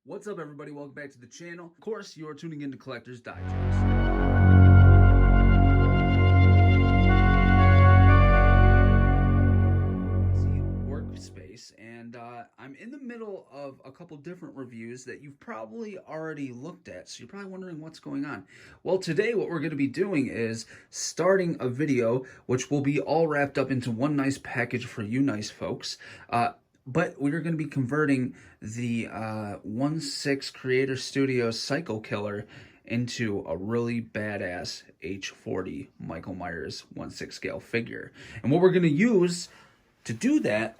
What's up, everybody? Welcome back to the channel. Of course, you're tuning into Collector's Digest. Workspace, and I'm in the middle of a couple different reviews that you've probably already looked at, so you're probably wondering what's going on. Well, today what we're going to be doing is starting a video which will be all wrapped up into one nice package for you nice folks. But we're going to be converting the 1/6 Creator Studios Psycho Killer into a really badass H40 Michael Myers 1/6 scale figure. And what we're going to use to do that,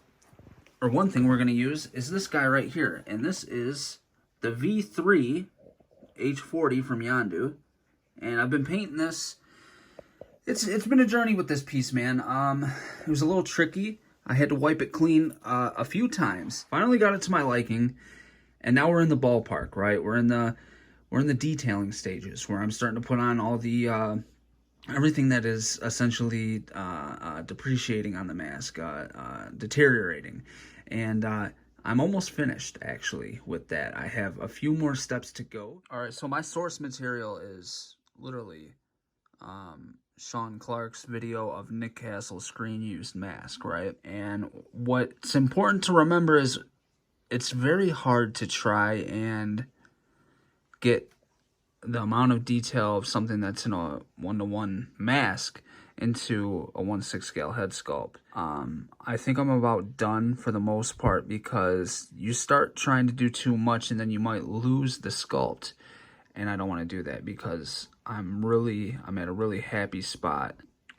or one thing we're going to use, is this guy right here. And this is the V3 H40 from Yondu. And I've been painting this. It's been a journey with this piece, man. It was a little tricky. I had to wipe it clean a few times. Finally got it to my liking, and now we're in the ballpark, right? We're in the detailing stages where I'm starting to put on all the everything that is essentially depreciating on the mask, deteriorating, and I'm almost finished actually with that. I have a few more steps to go. All right, so my source material is literally Sean Clark's video of Nick Castle's screen-used mask, right? And what's important to remember is it's very hard to try and get the amount of detail of something that's in a 1-to-1 mask into a 1/6 scale head sculpt. I think I'm about done for the most part, because you start trying to do too much and then you might lose the sculpt. And I don't want to do that, because I'm at a really happy spot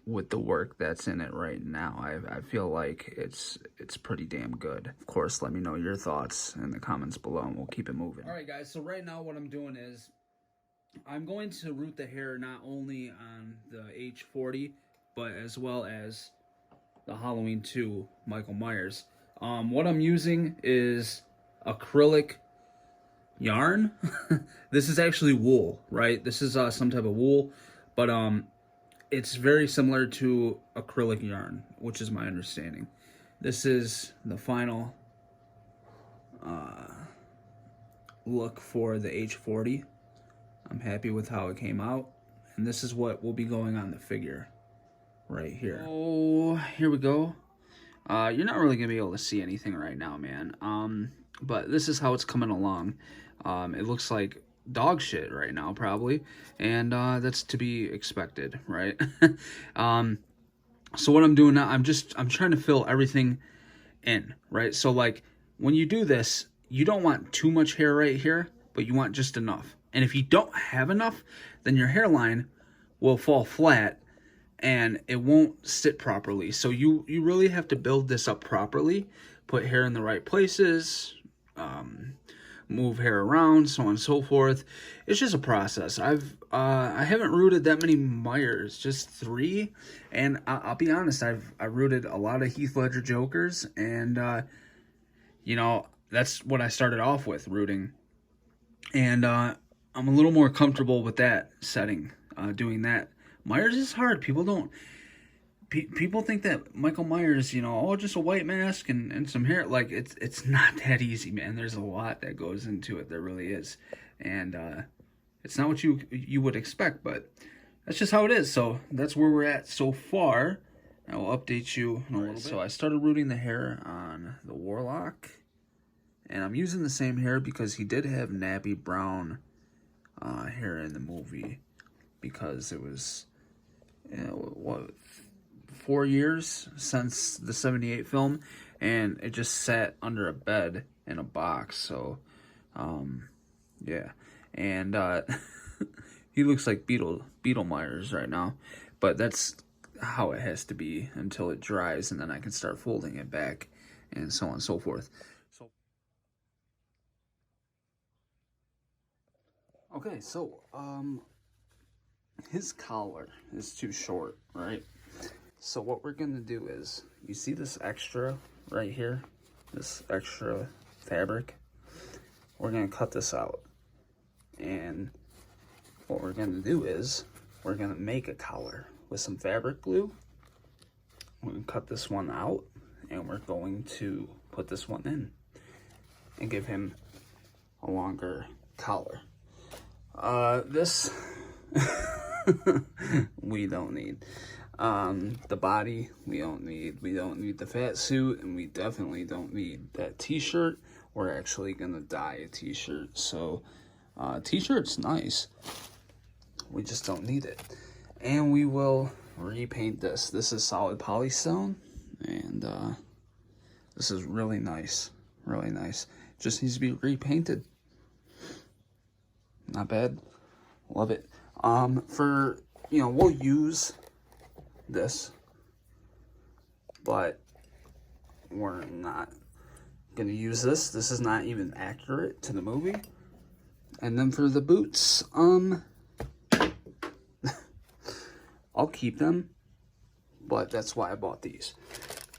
with the work that's in it right now. I feel like it's pretty damn good. Of course, let me know your thoughts in the comments below and we'll keep it moving. All right, guys, so right now what I'm doing is I'm going to root the hair not only on the H40, but as well as the Halloween 2 Michael Myers. What I'm using is acrylic yarn. This is actually wool, right? This is some type of wool, but it's very similar to acrylic yarn, which is my understanding. This is the final look for the H40. I'm happy with how it came out, and this is what will be going on the figure right here. Oh, here we go. You're not really gonna be able to see anything right now, man. But this is how it's coming along. It looks like dog shit right now, probably, and that's to be expected, right? So what I'm doing now, I'm trying to fill everything in, right? So like when you do this, you don't want too much hair right here, but you want just enough. And if you don't have enough, then your hairline will fall flat and it won't sit properly. So you really have to build this up properly, put hair in the right places, move hair around, so on and so forth. It's just a process. I haven't rooted that many Myers, just 3, and I'll be honest, I've rooted a lot of Heath Ledger Jokers, and you know, that's what I started off with, rooting, and I'm a little more comfortable with that setting, doing that. Myers is hard. People think that Michael Myers, you know, oh, just a white mask and some hair. Like, it's not that easy, man. There's a lot that goes into it. There really is. And it's not what you would expect, but that's just how it is. So that's where we're at so far. I will update you in a little bit. So I started rooting the hair on the Warlock. And I'm using the same hair because he did have nappy brown hair in the movie. Because it was, you know, what, 4 years since the 78 film, and it just sat under a bed in a box. So yeah, and he looks like Beetle Myers right now, but that's how it has to be until it dries, and then I can start folding it back and so on and so forth. So okay, so his collar is too short, right? So what we're gonna do is, you see this extra right here, this extra fabric? We're gonna cut this out. And what we're gonna do is, we're gonna make a collar with some fabric glue. We're gonna cut this one out, and we're going to put this one in and give him a longer collar. This we don't need. The body we don't need. We don't need the fat suit, and we definitely don't need that t-shirt. We're actually gonna dye a t-shirt, so t-shirt's nice. We just don't need it. And we will repaint this. This is solid polystone, and this is really nice. Really nice. Just needs to be repainted. Not bad. Love it. For, you know, we'll use this, but we're not gonna use this. This is not even accurate to the movie. And then for the boots, I'll keep them, but that's why I bought these.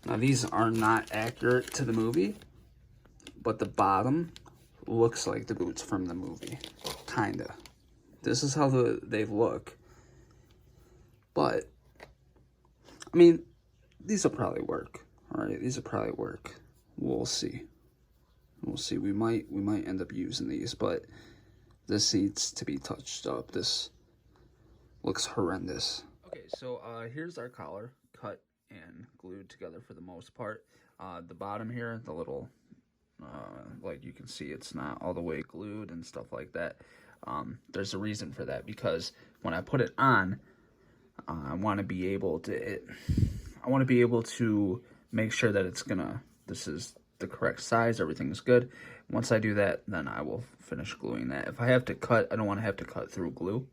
Now these are not accurate to the movie, but the bottom looks like the boots from the movie, kinda. This is how they look. But I mean, these will probably work. All right, these will probably work. We'll see. We'll see. We might end up using these, but this needs to be touched up. This looks horrendous. Okay, so here's our collar, cut and glued together for the most part. The bottom here, the little, like you can see, it's not all the way glued and stuff like that. There's a reason for that, because when I put it on, I want to be able to make sure that this is the correct size, everything is good. Once I do that, then I will finish gluing that. If I have to cut, I don't want to have to cut through glue.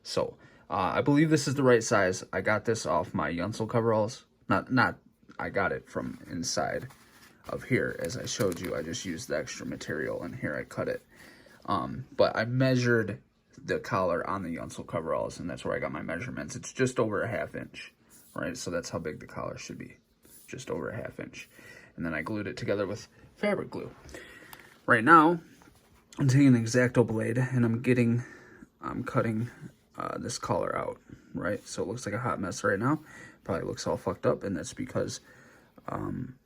So I believe this is the right size. I got this off my Yunsel coveralls. I got it from inside of here, as I showed you. I just used the extra material, and here I cut it. But I measured the collar on the Yunsel coveralls, and that's where I got my measurements. It's just over a 1/2 inch, right? So that's how big the collar should be, just over a 1/2 inch. And then I glued it together with fabric glue. Right now, I'm taking an X-Acto blade, and I'm cutting this collar out, right? So it looks like a hot mess right now. Probably looks all fucked up, and that's because I'm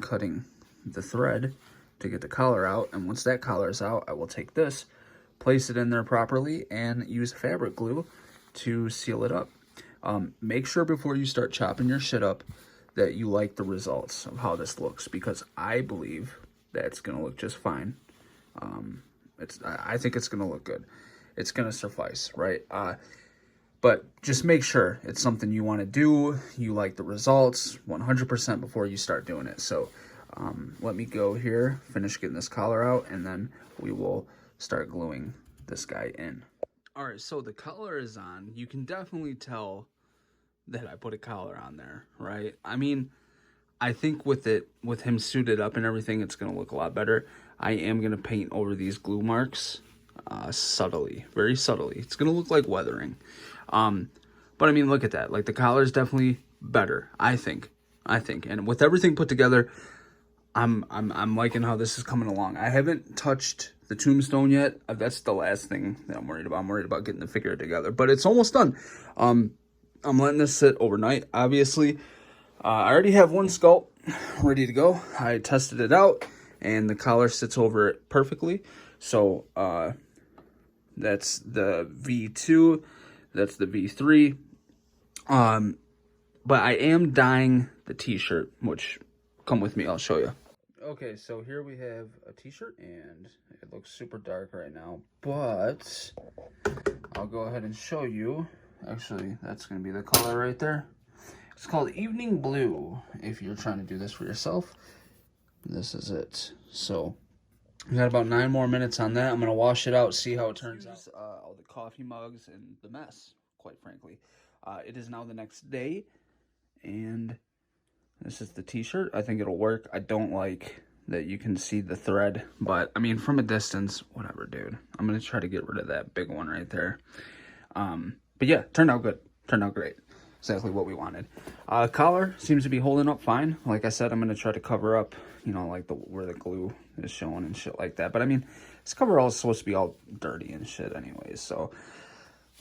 cutting the thread to get the collar out. And once that collar is out, I will take this, place it in there properly, and use fabric glue to seal it up. Make sure before you start chopping your shit up that you like the results of how this looks, because I believe that it's gonna look just fine. I think it's gonna look good. It's gonna suffice, right? But just make sure it's something you want to do, you like the results 100% before you start doing it. So let me go here, finish getting this collar out, and then we will start gluing this guy in. All right, so the collar is on. You can definitely tell that I put a collar on there, right? I mean, I think with him suited up and everything, it's gonna look a lot better. I am gonna paint over these glue marks subtly, very subtly. It's gonna look like weathering. But I mean, look at that. Like, the collar is definitely better, I think. And with everything put together, I'm liking how this is coming along. I haven't touched the tombstone yet. That's the last thing that I'm worried about. I'm worried about getting the figure together, but it's almost done. I'm letting this sit overnight, obviously. I already have one sculpt ready to go. I tested it out, and the collar sits over it perfectly. So that's the V2, that's the V3. But I am dyeing the t-shirt, which, come with me, I'll show you. Okay, so here we have a t-shirt, and it looks super dark right now, but I'll go ahead and show you. Actually, that's going to be the color right there. It's called Evening Blue. If you're trying to do this for yourself, this is it. So we got about 9 more minutes on that. I'm going to wash it out, see how it turns out. All the coffee mugs and the mess, quite frankly. It is now the next day, and this is the t-shirt. I think it'll work. I don't like that you can see the thread, but I mean, from a distance, whatever, dude. I'm going to try to get rid of that big one right there. But yeah, turned out good. Turned out great. Exactly what we wanted. Collar seems to be holding up fine. Like I said, I'm going to try to cover up, you know, like where the glue is showing and shit like that. But I mean, this coverall is supposed to be all dirty and shit anyways. So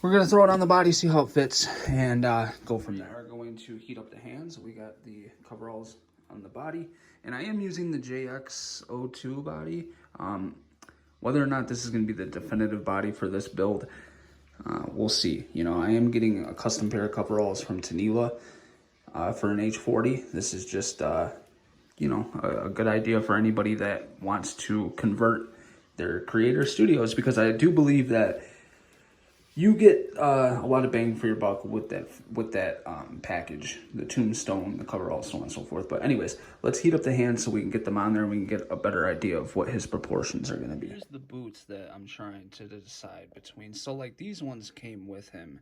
we're going to throw it on the body, see how it fits, and go from there. We're going to heat up the hands. We got the coveralls on the body. And I am using the JX02 body. Whether or not this is going to be the definitive body for this build, we'll see. You know, I am getting a custom pair of coveralls from Tanila for an H40. This is just, you know, a good idea for anybody that wants to convert their creator studios, because I do believe that you get a lot of bang for your buck with that package, the tombstone, the coverall, so on and so forth. But anyways, let's heat up the hands so we can get them on there and we can get a better idea of what his proportions are going to be. Here's the boots that I'm trying to decide between. So like these ones came with him,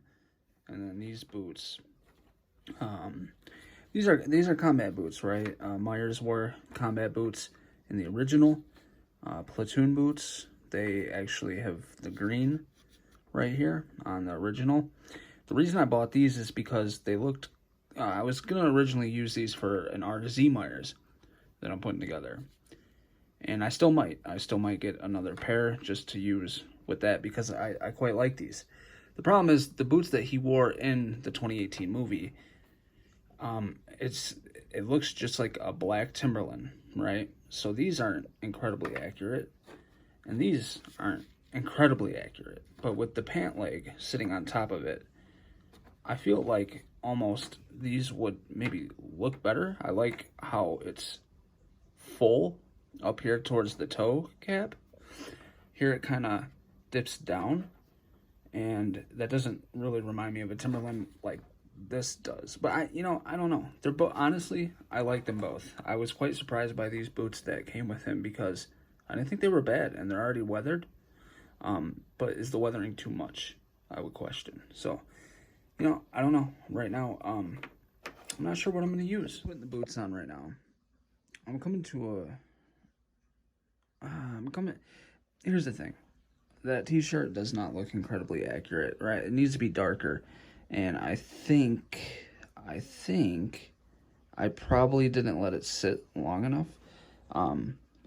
and then these boots, these are combat boots, right? Myers wore combat boots in the original. Platoon boots, they actually have the green right here on the original. The reason I bought these is because they looked, I was going to originally use these for an RZ Myers that I'm putting together. And I still might get another pair just to use with that, because I quite like these. The problem is the boots that he wore in the 2018 movie, it looks just like a black Timberland, right? So these aren't incredibly accurate, and these aren't incredibly accurate. But with the pant leg sitting on top of it, I feel like almost these would maybe look better. I like how it's full up here towards the toe cap. Here it kind of dips down, and that doesn't really remind me of a Timberland like this does. But I don't know. They're both, honestly, I like them both. I was quite surprised by these boots that came with him because I didn't think they were bad, and they're already weathered. But is the weathering too much? I would question. So, you know, I don't know. Right now, I'm not sure what I'm going to use. Putting the boots on right now. I'm coming to a... Here's the thing. That t-shirt does not look incredibly accurate, right? It needs to be darker. And I think I probably didn't let it sit long enough.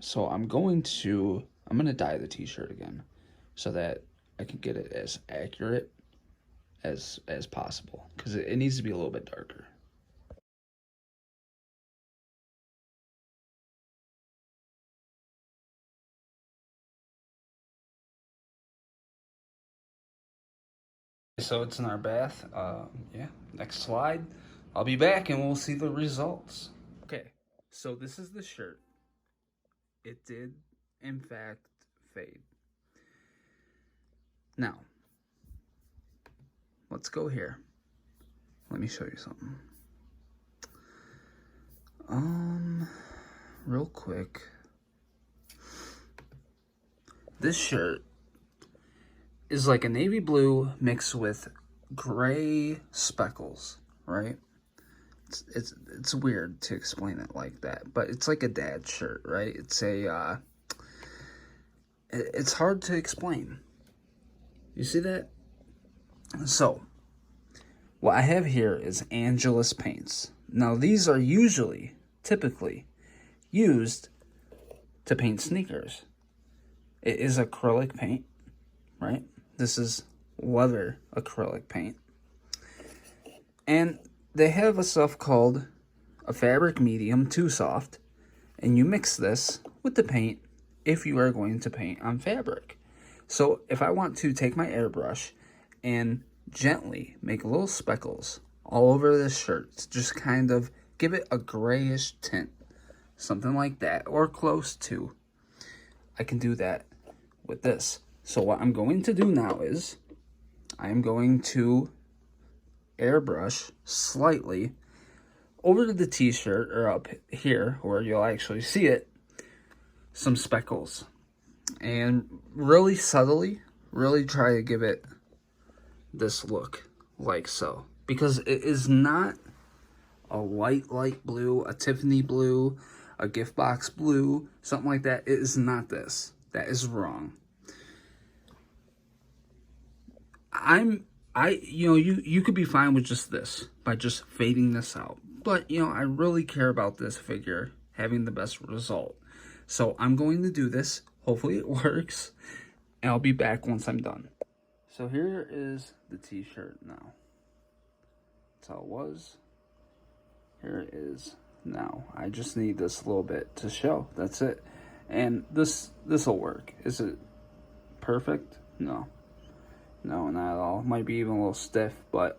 So I'm going to dye the t-shirt again so that I can get it as accurate as possible, because it needs to be a little bit darker. So it's in our bath. Yeah, next slide. I'll be back and we'll see the results. Okay, so this is the shirt. It did, in fact, fade. Now, let's go here. Let me show you something. Real quick. This shirt is like a navy blue mixed with gray speckles, right? It's weird to explain it like that, but it's like a dad shirt, right? It's hard to explain. You see that? So, what I have here is Angelus paints. Now, these are typically used to paint sneakers. It is acrylic paint, right? This is leather acrylic paint. And they have a stuff called a fabric medium too soft, and you mix this with the paint if you are going to paint on fabric. So if I want to take my airbrush and gently make little speckles all over this shirt, just kind of give it a grayish tint, something like that, or close to, I can do that with this. So what I'm going to do now is I'm going to airbrush slightly over to the t-shirt, or up here where you'll actually see it, some speckles, and really subtly really try to give it this look like so, because it is not a light blue, a Tiffany blue, a gift box blue, something like that. It is not this. That is wrong. You could be fine with just this, by just fading this out. But, I really care about this figure having the best result. So I'm going to do this. Hopefully it works. And I'll be back once I'm done. So here is the t-shirt now. That's how it was. Here it is now. I just need this little bit to show. That's it. And this will work. Is it perfect? No. No, not at all. Might be even a little stiff, but,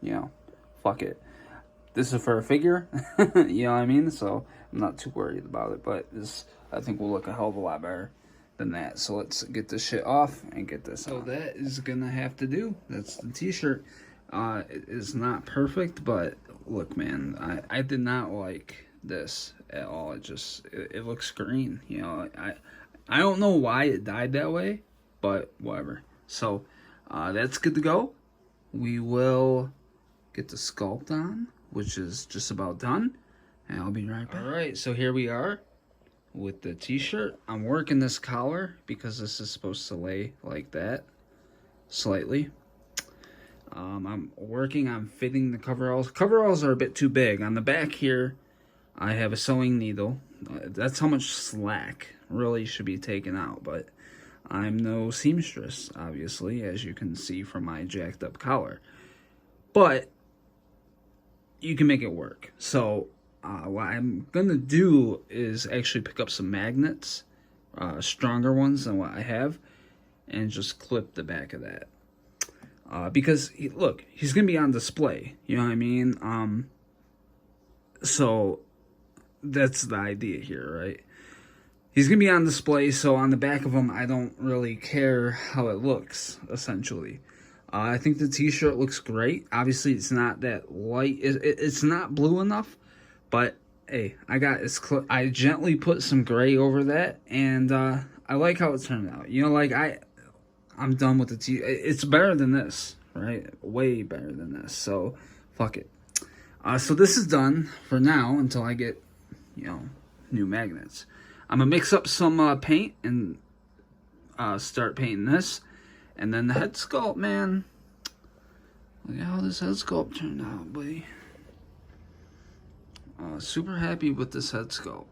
you know, fuck it. This is for a figure, you know what I mean? So I'm not too worried about it, but this, I think, will look a hell of a lot better than that. So let's get this shit off and get this on. So that is gonna have to do. That's the t-shirt. It is not perfect, but look, man, I did not like this at all. It looks green, you know. I don't know why it dyed that way, but whatever. So that's good to go. We will get the sculpt on, which is just about done, and I'll be right back. All right, so here we are with the t-shirt. I'm working this collar because this is supposed to lay like that slightly. I'm working on fitting the coveralls. Coveralls are a bit too big. On the back here, I have a sewing needle. That's how much slack really should be taken out, but I'm no seamstress, obviously, as you can see from my jacked up collar. But you can make it work. So what I'm gonna do is actually pick up some magnets, stronger ones than what I have, and just clip the back of that. Because look, he's gonna be on display, you know what I mean? So that's the idea here, right? He's gonna be on display, so on the back of him, I don't really care how it looks, essentially. I think the t-shirt looks great. Obviously, it's not that light. It's not blue enough, but hey, I gently put some gray over that, and I like how it turned out. You know, like I'm done with the t. It's better than this, right? Way better than this. So fuck it. So this is done for now until I get, you know, new magnets. I'm gonna mix up some paint and start painting this. And then the head sculpt, man. Look at how this head sculpt turned out, buddy. Super happy with this head sculpt.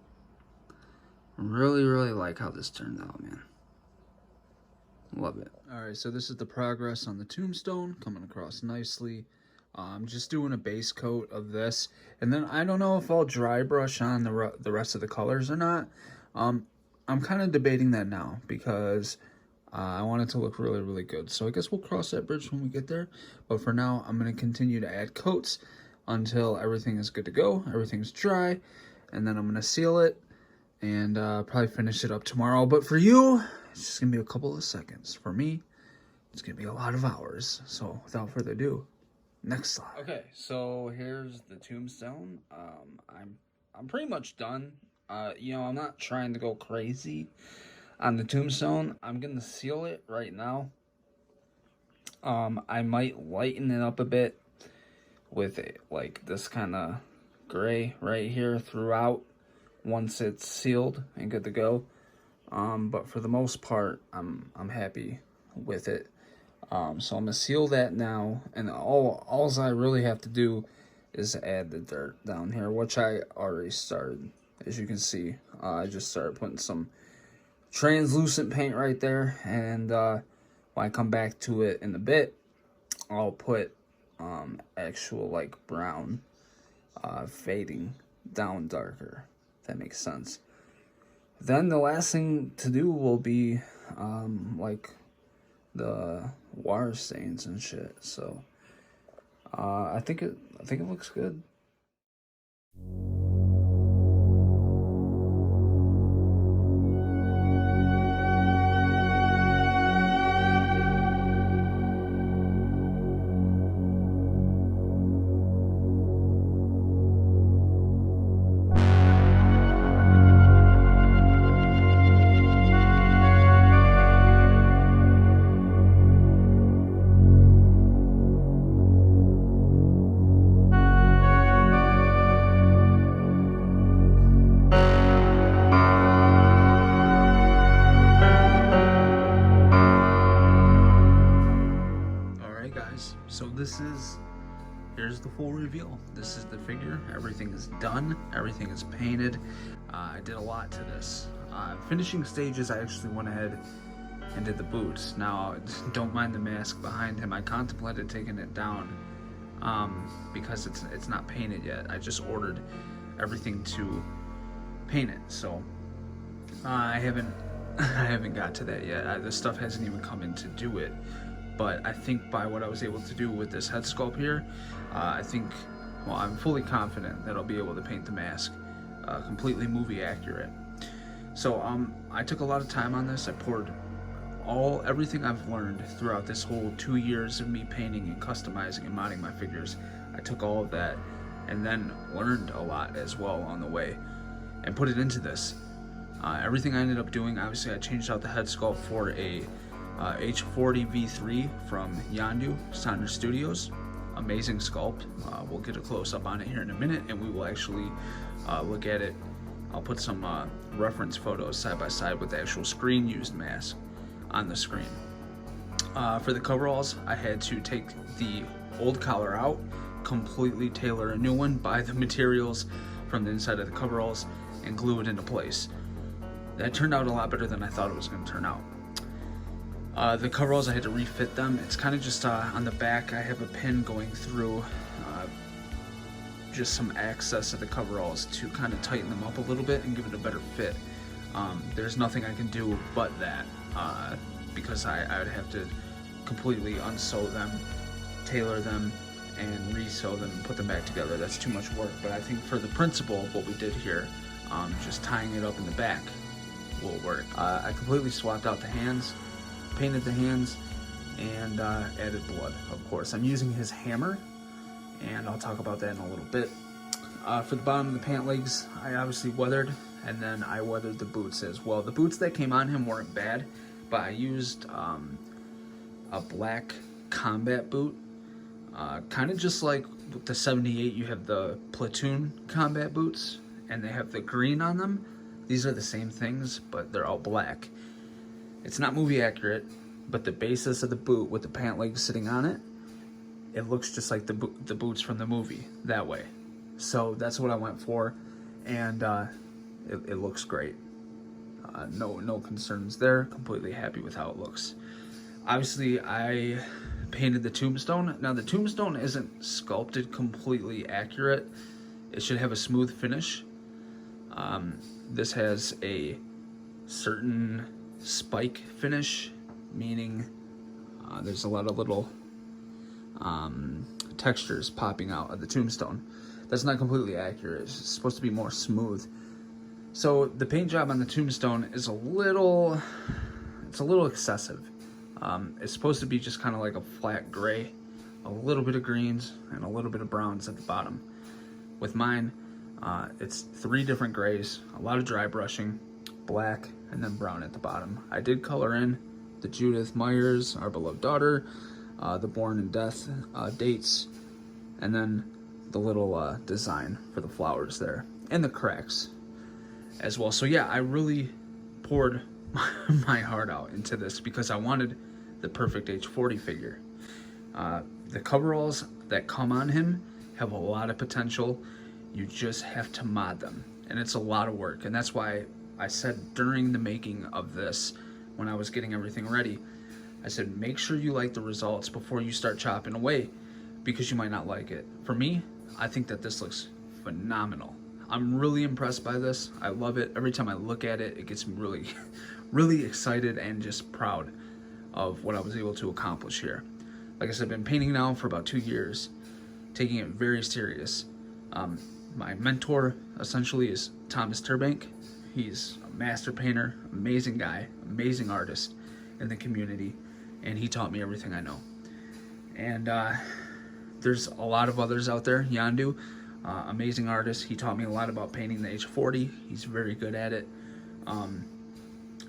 Really, really like how this turned out, man. Love it. Alright, so this is the progress on the tombstone. Coming across nicely. I'm just doing a base coat of this. And then I don't know if I'll dry brush on the rest of the colors or not. I'm kind of debating that now because I want it to look really, really good. So I guess we'll cross that bridge when we get there. But for now, I'm going to continue to add coats until everything is good to go. Everything's dry. And then I'm going to seal it and probably finish it up tomorrow. But for you, it's just going to be a couple of seconds. For me, it's going to be a lot of hours. So without further ado, next slide. Okay, so here's the tombstone. I'm pretty much done. You know, I'm not trying to go crazy on the tombstone. I'm gonna seal it right now. I might lighten it up a bit with like this kind of gray right here throughout once it's sealed and good to go. But for the most part, I'm happy with it. So I'm gonna seal that now, and all I really have to do is add the dirt down here, which I already started. As you can see, I just started putting some translucent paint right there, and when I come back to it in a bit, I'll put actual like brown fading down darker, if that makes sense. Then the last thing to do will be like the water stains and shit. So I think it looks good. So here's the full reveal. This is the figure. Everything is done. Everything is painted. I did a lot to this. Finishing stages, I actually went ahead and did the boots. Now, don't mind the mask behind him. I contemplated taking it down because it's not painted yet. I just ordered everything to paint it. So I haven't I haven't got to that yet. The stuff hasn't even come in to do it. But I think by what I was able to do with this head sculpt here, well, I'm fully confident that I'll be able to paint the mask completely movie accurate. So I took a lot of time on this. I poured everything I've learned throughout this whole 2 years of me painting and customizing and modding my figures. I took all of that and then learned a lot as well on the way and put it into this. Everything I ended up doing, obviously I changed out the head sculpt for a H40 V3 from Yondu Designer Studios. Amazing sculpt. We'll get a close-up on it here in a minute, and we will actually look at it. I'll put some reference photos side by side with the actual screen used mask on the screen. For the coveralls, I had to take the old collar out, completely tailor a new one, buy the materials from the inside of the coveralls, and glue it into place. That turned out a lot better than I thought it was going to turn out. The coveralls, I had to refit them. It's kind of just on the back, I have a pin going through just some access of the coveralls to kind of tighten them up a little bit and give it a better fit. There's nothing I can do but that because I would have to completely unsew them, tailor them, and re-sew them and put them back together. That's too much work, but I think for the principle of what we did here, just tying it up in the back will work. I completely swapped out the hands, painted the hands, and added blood, of course. I'm using his hammer, and I'll talk about that in a little bit. For the bottom of the pant legs, I obviously weathered, and then I weathered the boots as well. The boots that came on him weren't bad, but I used a black combat boot. Kind of just like with the 78, you have the platoon combat boots, and they have the green on them. These are the same things, but they're all black. It's not movie accurate, but the basis of the boot with the pant legs sitting on it, it looks just like the boots from the movie that way. So that's what I went for, and it looks great. No concerns there. Completely happy with how it looks. Obviously, I painted the tombstone. Now the tombstone isn't sculpted completely accurate. It should have a smooth finish. This has a certain spike finish, meaning there's a lot of little textures popping out of the tombstone. That's not completely accurate. It's supposed to be more smooth. So the paint job on the tombstone is a little excessive. It's supposed to be just kind of like a flat gray, a little bit of greens, and a little bit of browns at the bottom. With mine, it's 3 different grays, a lot of dry brushing, black, and then brown at the bottom. I did color in the Judith Myers, our beloved daughter, the born and death dates, and then the little design for the flowers there, and the cracks as well. So yeah, I really poured my heart out into this because I wanted the perfect H40 figure. The coveralls that come on him have a lot of potential. You just have to mod them, and it's a lot of work. And that's why I said during the making of this, when I was getting everything ready, I said make sure you like the results before you start chopping away, because you might not like it. For me, I think that this looks phenomenal. I'm really impressed by this. I love it. Every time I look at it, it gets me really really excited and just proud of what I was able to accomplish here. Like I said, I've been painting now for about 2 years, taking it very serious. My mentor essentially is Thomas Turbank. He's a master painter, amazing guy, amazing artist in the community, and he taught me everything I know. And there's a lot of others out there. Yondu, amazing artist. He taught me a lot about painting the H40. He's very good at it.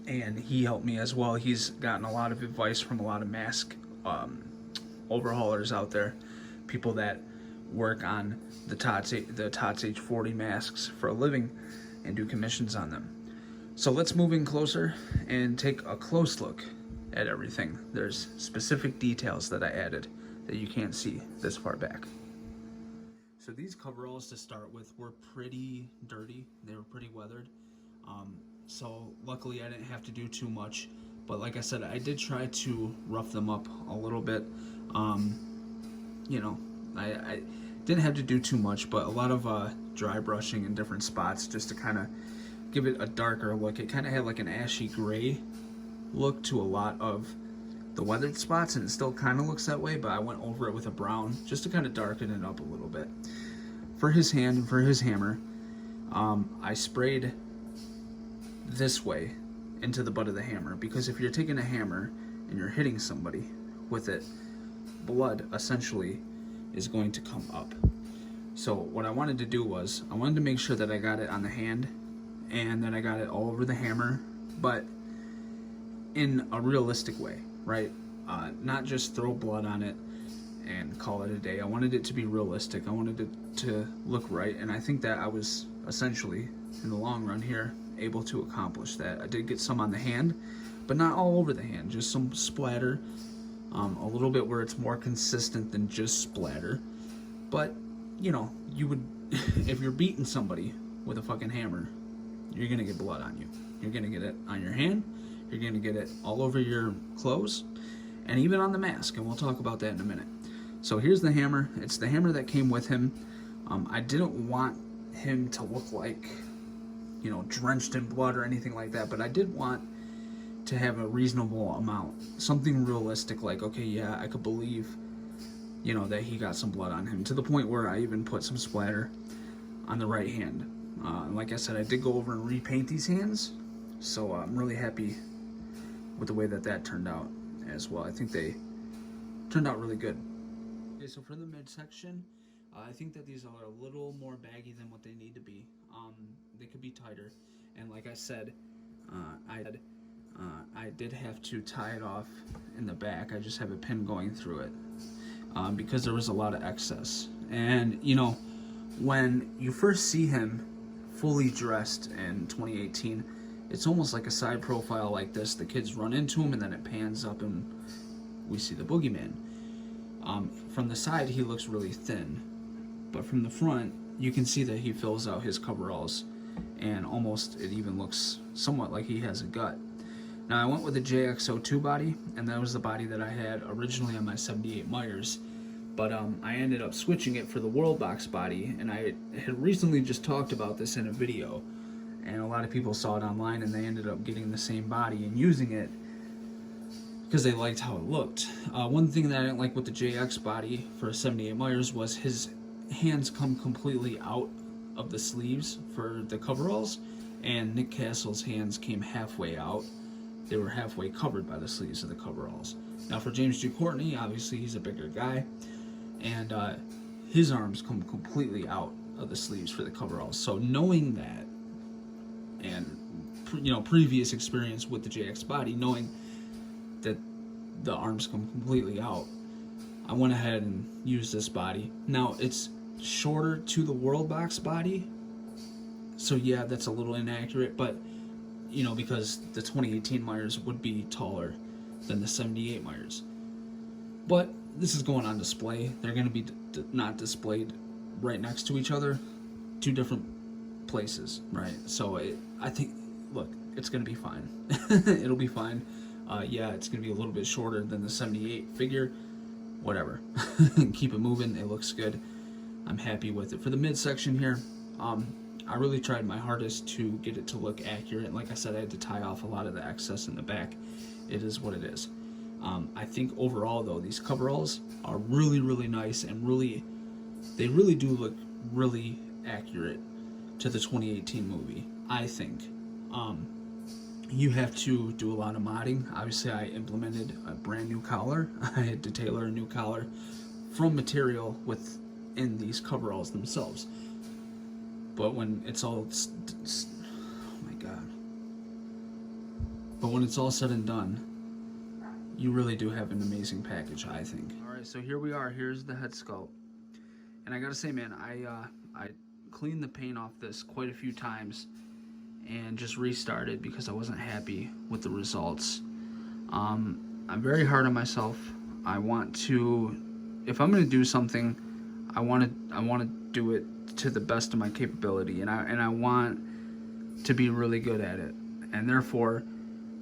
And he helped me as well. He's gotten a lot of advice from a lot of mask overhaulers out there, people that work on the TOTS H40 masks for a living and do commissions on them. So let's move in closer and take a close look at everything. There's specific details that I added that you can't see this far back. So these coveralls to start with were pretty dirty. They were pretty weathered. So luckily I didn't have to do too much, but like I said, I did try to rough them up a little bit. You know, I didn't have to do too much, but a lot of dry brushing in different spots just to kind of give it a darker look. It kind of had like an ashy gray look to a lot of the weathered spots, and it still kind of looks that way, but I went over it with a brown just to kind of darken it up a little bit. For his hand and for his hammer, I sprayed this way into the butt of the hammer, because if you're taking a hammer and you're hitting somebody with it, blood essentially is going to come up. So what I wanted to do was, I wanted to make sure that I got it on the hand and that I got it all over the hammer, but in a realistic way, right? Not just throw blood on it and call it a day. I wanted it to be realistic. I wanted it to look right, and I think that I was essentially, in the long run here, able to accomplish that. I did get some on the hand, but not all over the hand, just some splatter, a little bit where it's more consistent than just splatter. But, you know, you would, if you're beating somebody with a fucking hammer, you're gonna get blood on you. You're gonna get it on your hand, you're gonna get it all over your clothes, and even on the mask, and we'll talk about that in a minute. So here's the hammer. It's the hammer that came with him. I didn't want him to look like, you know, drenched in blood or anything like that, but I did want to have a reasonable amount, something realistic, like, okay, yeah, I could believe, you know, that he got some blood on him, to the point where I even put some splatter on the right hand. Like I said, I did go over and repaint these hands, so I'm really happy with the way that that turned out as well. I think they turned out really good. Okay, so for the midsection, I think that these are a little more baggy than what they need to be. They could be tighter, and like I said, I did have to tie it off in the back. I just have a pin going through it because there was a lot of excess. And you know, when you first see him fully dressed in 2018, it's almost like a side profile like this. The kids run into him, and then it pans up, and we see the boogeyman. From the side, he looks really thin, but from the front, you can see that he fills out his coveralls, and almost it even looks somewhat like he has a gut. Now, I went with a JX02 body, and that was the body that I had originally on my 78 Myers, but I ended up switching it for the World Box body, and I had recently just talked about this in a video, and a lot of people saw it online, and they ended up getting the same body and using it because they liked how it looked. One thing that I didn't like with the JX body for a 78 Myers was his hands come completely out of the sleeves for the coveralls, and Nick Castle's hands came halfway out. They were halfway covered by the sleeves of the coveralls. Now for James G. Courtney, obviously he's a bigger guy, and his arms come completely out of the sleeves for the coveralls. So knowing that, and you know, previous experience with the JX body, knowing that the arms come completely out, I went ahead and used this body. Now it's shorter to the World Box body, so yeah, that's a little inaccurate, but you know, because the 2018 Myers would be taller than the 78 Myers. But this is going on display. They're going to be not displayed right next to each other, two different places, right? So I think, look, it's going to be fine. It'll be fine. Yeah, it's going to be a little bit shorter than the 78 figure. Whatever. Keep it moving. It looks good. I'm happy with it. For the midsection here, I really tried my hardest to get it to look accurate. Like I said, I had to tie off a lot of the excess in the back. It is what it is. I think overall, though, these coveralls are really, really nice, and they really do look really accurate to the 2018 movie, I think. You have to do a lot of modding. Obviously, I implemented a brand new collar. I had to tailor a new collar from material within these coveralls themselves. But when it's all, oh my god. But when it's all said and done, you really do have an amazing package, I think. Alright, so here we are. Here's the head sculpt. And I gotta say, man, I cleaned the paint off this quite a few times and just restarted because I wasn't happy with the results. I'm very hard on myself. I want to, if I'm gonna do something, I want to do it to the best of my capability, and I want to be really good at it. And therefore,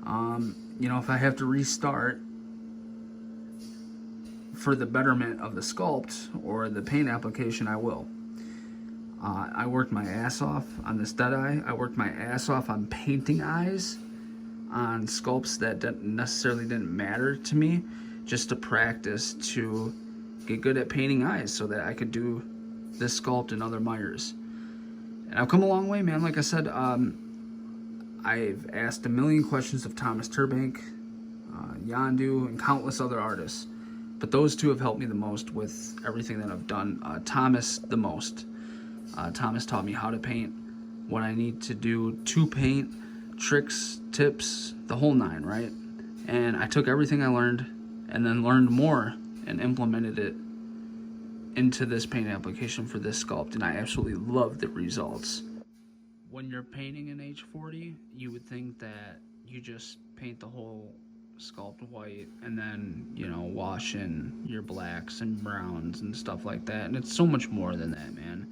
you know, if I have to restart for the betterment of the sculpt or the paint application, I will. I worked my ass off on this dead eye. I worked my ass off on painting eyes on sculpts that necessarily didn't matter to me, just to practice to get good at painting eyes so that I could do this sculpt and other Myers. And I've come a long way, man. Like I said, I've asked a million questions of Thomas Turbank, Yondu, and countless other artists. But those two have helped me the most with everything that I've done. Thomas the most. Thomas taught me how to paint, what I need to do to paint, tricks, tips, the whole nine, right? And I took everything I learned and then learned more and implemented it into this paint application for this sculpt, and I absolutely love the results. When you're painting an H40, you would think that you just paint the whole sculpt white and then, you know, wash in your blacks and browns and stuff like that. And it's so much more than that, man.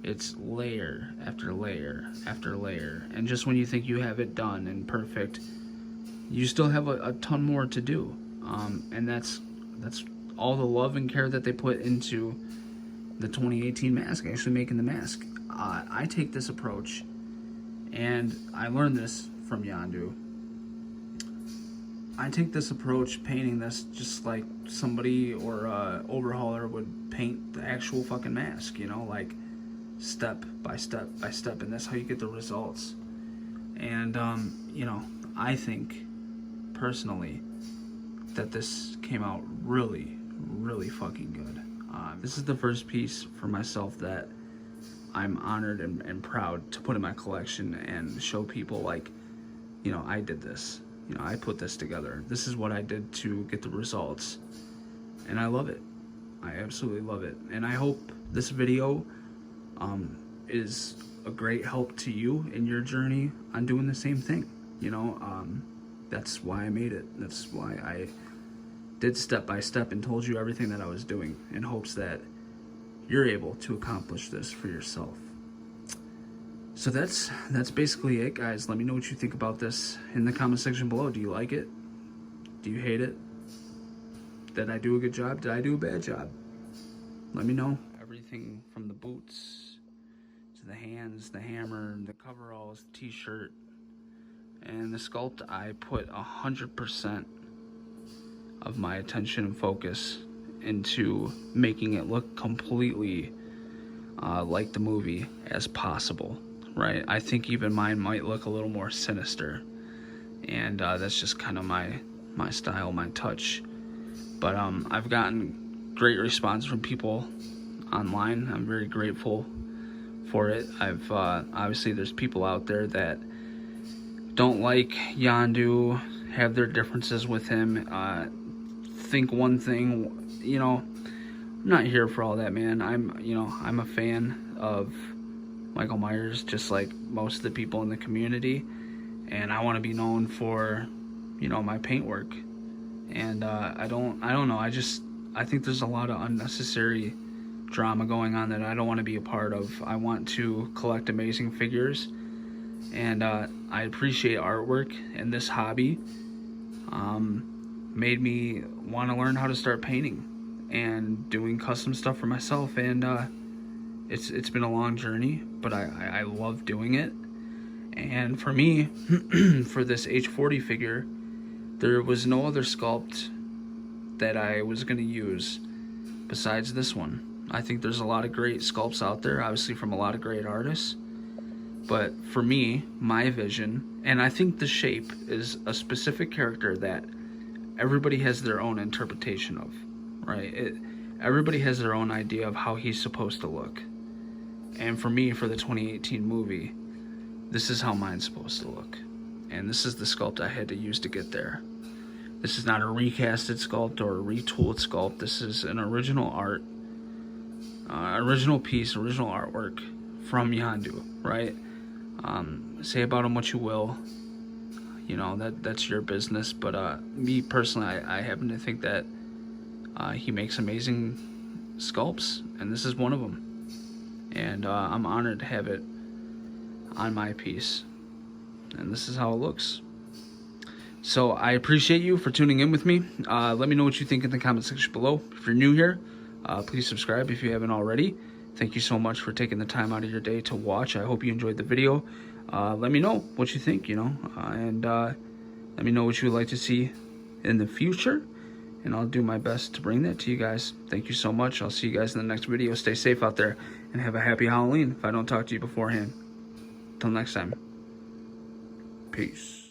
It's layer after layer after layer. And just when you think you have it done and perfect, you still have a ton more to do. And that's all the love and care that they put into the 2018 mask, actually making the mask. I take this approach, and I learned this from Yondu. I take this approach painting this just like somebody or overhauler would paint the actual fucking mask, you know, like step by step by step, and that's how you get the results. And you know, I think personally that this came out really fucking good. This is the first piece for myself that I'm honored and proud to put in my collection and show people, like, you know, I did this. You know, I put this together. This is what I did to get the results. And I love it. I absolutely love it. And I hope this video is a great help to you in your journey on doing the same thing. You know, that's why I made it. That's why I did step by step and told you everything that I was doing, in hopes that you're able to accomplish this for yourself. So that's basically it, guys. Let me know what you think about this in the comment section below. Do you like it? Do you hate it? Did I do a good job? Did I do a bad job? Let me know. Everything from the boots to the hands, the hammer, the coveralls, the t-shirt, and the sculpt, I put 100% of my attention and focus into making it look completely like the movie as possible, right? I think even mine might look a little more sinister, and that's just kind of my style, my touch. But I've gotten great response from people online. I'm very grateful for it. I've obviously there's people out there that don't like Yondu, have their differences with him, think one thing, you know. I'm not here for all that, man. I'm a fan of Michael Myers, just like most of the people in the community, and I want to be known for, you know, my paint work. And I don't know, I think there's a lot of unnecessary drama going on that I don't want to be a part of. I want to collect amazing figures, and I appreciate artwork, and this hobby made me want to learn how to start painting and doing custom stuff for myself. And it's been a long journey, but I love doing it. And for me, for this H40 figure, there was no other sculpt that I was going to use besides this one. I think there's a lot of great sculpts out there, obviously from a lot of great artists. But for me, my vision, and I think the shape is a specific character that everybody has their own interpretation of, right? Everybody has their own idea of how he's supposed to look. And for me, for the 2018 movie, this is how mine's supposed to look. And this is the sculpt I had to use to get there. This is not a recasted sculpt or a retooled sculpt. This is an original art, original piece, original artwork from Yondu, right? Say about him what you will. You know, that's your business. But me personally, I happen to think that he makes amazing sculpts, and this is one of them. And I'm honored to have it on my piece. And this is how it looks. So I appreciate you for tuning in with me. Let me know what you think in the comment section below. If you're new here, please subscribe if you haven't already. Thank you so much for taking the time out of your day to watch. I hope you enjoyed the video. Let me know what you think, and let me know what you would like to see in the future, and I'll do my best to bring that to you guys. Thank you so much. I'll see you guys in the next video. Stay safe out there, and have a happy Halloween if I don't talk to you beforehand. Till next time. Peace.